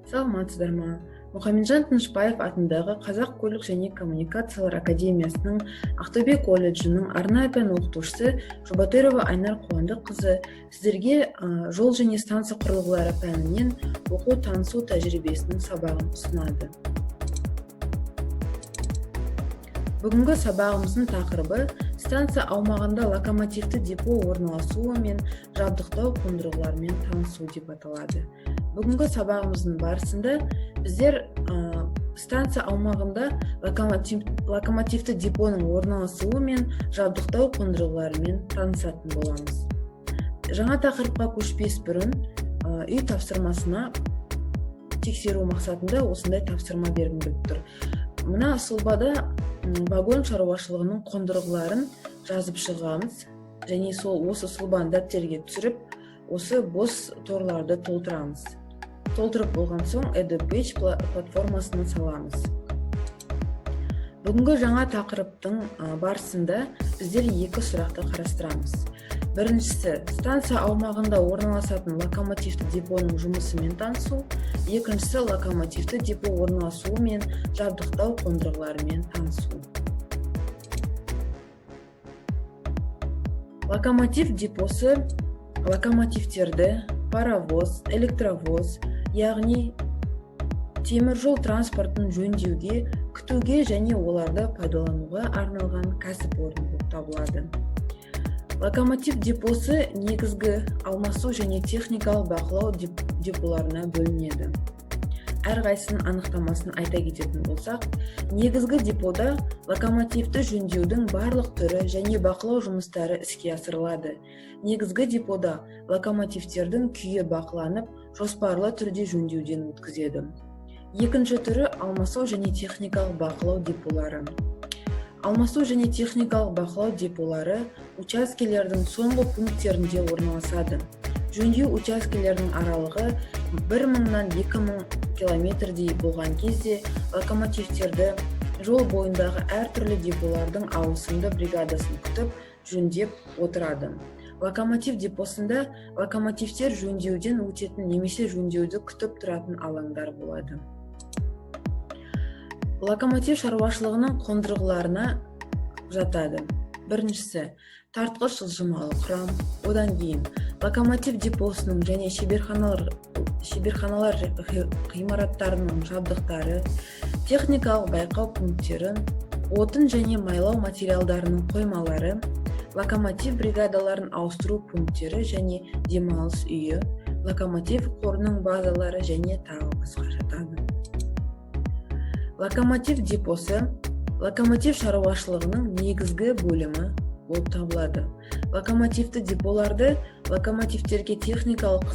Саламатсыздар ма? Мұхамеджан Тынышпаев атындағы Қазақ көлік және коммуникациялар академиясының Ақтөбе колледжінің арнайы пән оқытушысы Жұбатырова Айнар Қуандыққызы сіздерге жол және станция құрылғылары пәнінен оқу танысу тәжірибесінің сабағын ұсынады. Бүгінгі сабағымыздың тақырыбы станция аумағында локомотивті депо орналасуы мен жабдықтау қондырғыларымен танысу деп аталады. Бүгінгі сабағымыздың барысында біздер станция аумағында локомотивті депоның орналасуы мен жабдықтау қондырғыларымен танысатын боламыз. Жаңа тақырыпқа көшпес бұрын үй тапсырмасына тексеру мақсатында осындай тапсырма бергім келіп тұр. Мына сұлбада вагон шаруашылығының қондырғыларын жазып шығамыз және осы сұлбаны дәптерге түсіріп, осы бос торларды толтырамыз. Толтырып болған соң EduPage платформасына саламыз. Бүгінгі жаңа тақырыптың барысында біздер екі сұрақты қарастырамыз. Біріншісі, станция аумағында орналасатын локомотивті депоның жұмысымен танысу. Екіншісі, локомотивті депо орналасуы мен жабдықтау қондырғыларымен танысу. Локомотив депосы локомотивтерді паровоз, электровоз, яғни теміржол транспортын жөндеуге, күтуге және оларды пайдалануға арналған кәсіпорын болып табылады. Локомотив депосы негізгі алмасу және техникалық бақылау деполарына бөлінеді. Әрқайсының анықтамасын айта кететін болсақ, негізгі депода локомотивті жөндеудің барлық түрі және бақылау жұмыстары іске асырылады. Негізгі депода локомотивтердің күйі бақыланып, жоспарлы түрде жөндеуден өткізеді. Екінші түрі алмасу және техникалық бақылау деполары. Алмасу және техникалық бақылау деполары учаскелердің соңғы пункттерінде орналасады. Жөндеу учаскелерінің аралығы 1000-нан 2000 километрдей болған кезде локомотивтерді жол бойындағы әртүрлі деполардың ауысымды бригадасын күтіп, жөндеп отырады. Локомотив депосында локомотивтер жөндеуден өтетін немесе жөндеуді күтіп тұратын алаңдар болады. Локомотив шаруашылығының қондырғыларына жатады. Біріншісі, тартқыш жылжымалы құрам, одан кейін локомотив депосының және шеберханалар ғимараттарының жабдықтары, техникалық байқау пункттері, отын және майлау материалдарының қоймалары, локомотив бригадаларын ауыстыру пункттері және демалыс үйі, локомотив қорының базалары және тағы басқа жатады. Локомотив депосы локомотив шаруашылығының негізгі бөлімі болып табылады. Локомотивті деполарды локомотивтерге техникалық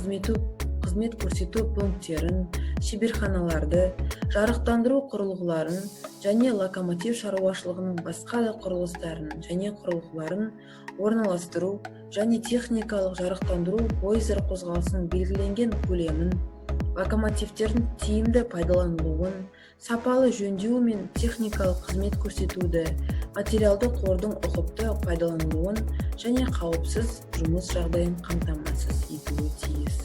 қызмет көрсету пункттерін, шеберханаларды, жарықтандыру құрылғыларын және локомотив шаруашылығының басқа да құрылыстарын және құрылғыларын орналастыру және техникалық жарықтандыру пойыздар қозғалысының белгіленген көлемін, локомотивтердің тиімді пайдаланылуын, сапалы жөндеу мен техникалық қызмет көрсетуді, материалды қордың ұқыпты пайдаланылуын және қауіпсіз жұмыс жағдайын қамтамасыз етуі тиіс.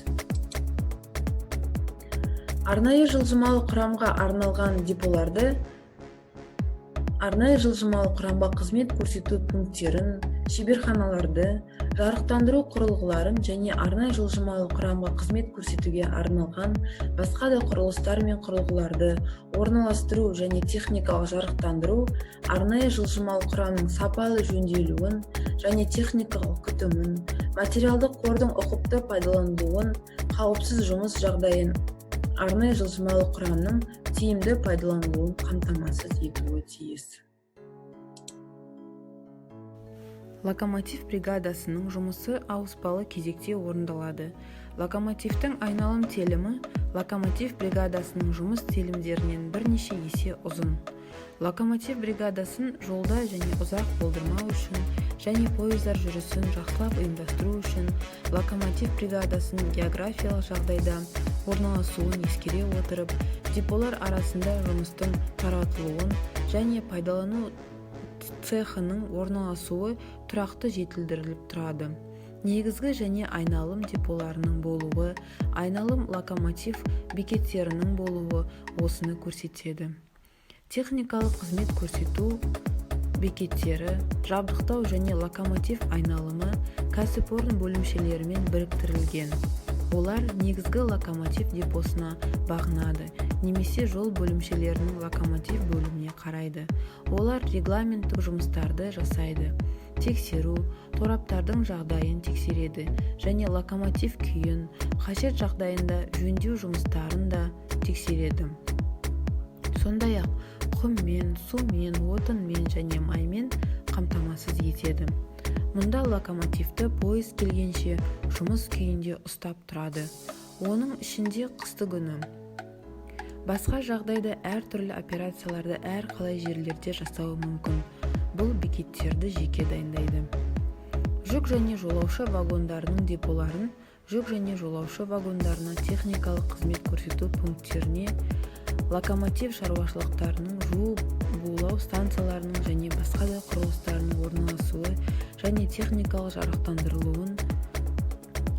Арнайы жылжымалы құрамға арналған деполарды арнайы жылжымалы құрамға қызмет көрсету пункттерін, шеберханаларды, жарықтандыру құрылғыларын және арнайы жылжымалы құрамға қызмет көрсетуге арналған басқа да құрылыстар мен құрылғыларды орналастыру және техникалық жарықтандыру, арнайы жылжымалы құрамның сапалы жөнделуін және техникалық күтімін, материалды қордың ұқыпты пайдаланылуын, қауіпсіз жұмыс жағдайын, арнайы жылжымалы құрамның тиімді пайдаланылуын қамтамасыз етуі тиіс. Локомотив бригадасының жұмысы ауыспалы кезекте орындалады. Локомотивтің айналым телімі локомотив бригадасының жұмыс телімдерінен бірнеше есе ұзын. Локомотив бригадасын жолда және ұзақ болдырмау үшін және пойыздар жүрісін жақсылап ұйымдастыру үшін локомотив бригадасын географиялық жағдайда орналасуын ескере отырып, деполар арасында жұмыстың таратылуын және пайдалану цехының орналасуы тұрақты жетілдіріліп тұрады. негізгі және айналым деполарының болуы, айналым локомотив бекеттерінің болуы осыны көрсетеді. Техникалық қызмет көрсету бекеттері, жабдықтау және локомотив айналымы кәсіпорын бөлімшелерімен біріктірілген. Олар негізгі локомотив депосына бағынады, немесе жол бөлімшелерінің локомотив бөліміне қарайды. Олар регламенттік жұмыстарды жасайды, тексеру, тораптардың жағдайын тексереді және локомотив күйін, қажет жағдайында жөндеу жұмыстарын да тексереді. Сондай-ақ құммен, сумен, отынмен және маймен қамтамасыз етеді. Мұнда локомотивті пойыз келгенше жұмыс күйінде ұстап тұрады. Оның ішінде қыстыгүні. Басқа жағдайда әртүрлі операцияларды әрқалай жерлерде жасауы мүмкін. Бұл бекеттерді жеке дайындайды. Жүк және жолаушы вагондарының деполарын, жүк және жолаушы вагондарына техникалық қызмет көрсету пункттеріне, локомотив шаруашылықтарының жуу булау станцияларының және басқа да құрылыстарының орналасуы және техникалық жарақтандырылуын,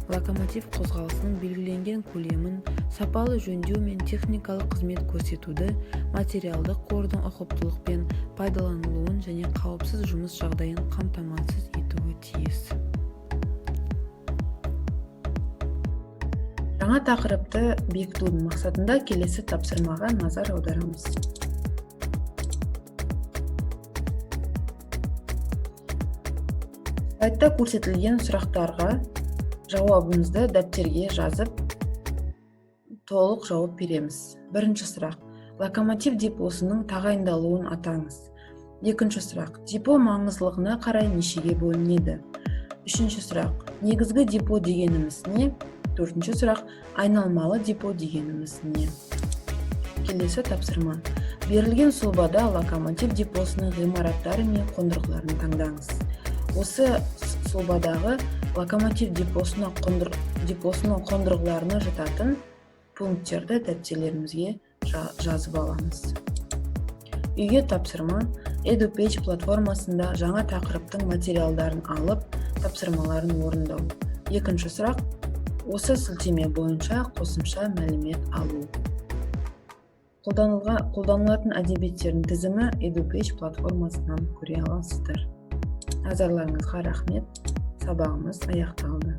локомотив қозғалысының белгіленген көлемін, сапалы жөндеу мен техникалық қызмет көрсетуді, материалдық қордың ұқыптылықпен пайдаланылуын және қауіпсіз жұмыс жағдайын қамтамасыз етуі тиіс. Жаңа тақырыпты бекітудің мақсатында келесі тапсырмаға назар аударамыз. Слайдта көрсетілген сұрақтарға жауабымызды дәптерге жазып, толық жауап береміз. Бірінші сұрақ. Локомотив депосының тағайындалуын атаңыз. Екінші сұрақ. Депо маңыздылығына қарай нешеге бөлінеді? Үшінші сұрақ. Негізгі депо дегеніміз не? Төртінші сұрақ. Айналмалы депо дегеніміз не? Келесі тапсырма. Берілген сұлбада локомотив депосының ғимараттары мен қондырғыларын таңдаңыз. Осы сұлбадағы локомотив депосының қондырғыларына жататын пункттерді дәптерлерімізге жазып аламыз. Үйге тапсырма. EduPage платформасында жаңа тақырыптың материалдарын алып, тапсырмаларын орындау. Екінші сұрақ. Осы сілтеме бойынша қосымша мәлімет алу. Қолданылатын әдебиеттердің тізімі EduPage платформасынан көре аласыздар. Назарларыңызға рахмет. Сабағымыз аяқталды.